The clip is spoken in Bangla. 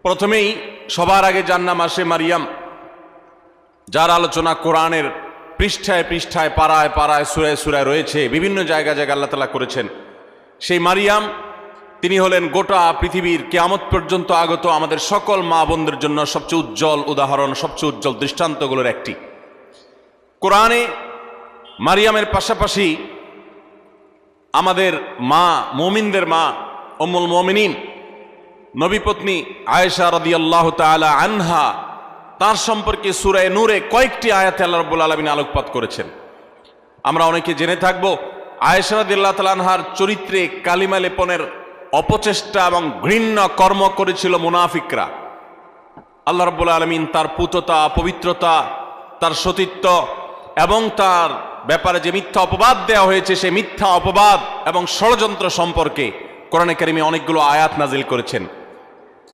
প্রথমেই সবার আগে যার নাম আসে মারিয়াম, যার আলোচনা কোরআনের পৃষ্ঠায় পৃষ্ঠায় পাড়ায় পাড়ায় সুরায় সুরায় রয়েছে, বিভিন্ন জায়গায় জায়গায় আল্লাহ তাআলা করেছেন। সেই মারিয়াম তিনি হলেন গোটা পৃথিবীর কিয়ামত পর্যন্ত আগত আমাদের সকল মা বোনদের জন্য সবচেয়ে উজ্জ্বল উদাহরণ, সবচেয়ে উজ্জ্বল দৃষ্টান্তগুলোর একটি। কোরআনে মারিয়ামের পাশাপাশি আমাদের মা, মুমিনদের মা উম্মুল মুমিনিন নবীপত্নী আয়েশা রাদিয়াল্লাহু তাআলা আনহা, তার সম্পর্কে সূরা নূরে কয়েকটি আয়াতে আল্লাহ রাব্বুল আলামিন আলোকপাত করেছেন। আমরা অনেকে জেনে থাকব আয়েশা রাদিয়াল্লাহু তাআলা আনহার চরিত্রে কালিমা লেপনের অপচেষ্টা এবং ঘৃণ্য কর্ম করেছিল মুনাফিকরা। আল্লাহ রাব্বুল আলামিন তার পুততা, পবিত্রতা, তার সতীত্ব এবং তার ব্যাপারে যে মিথ্যা অপবাদ দেওয়া হয়েছে, সেই মিথ্যা অপবাদ এবং ষড়যন্ত্র সম্পর্কে কোরআনে কারিমে অনেকগুলো আয়াত নাজিল করেছেন।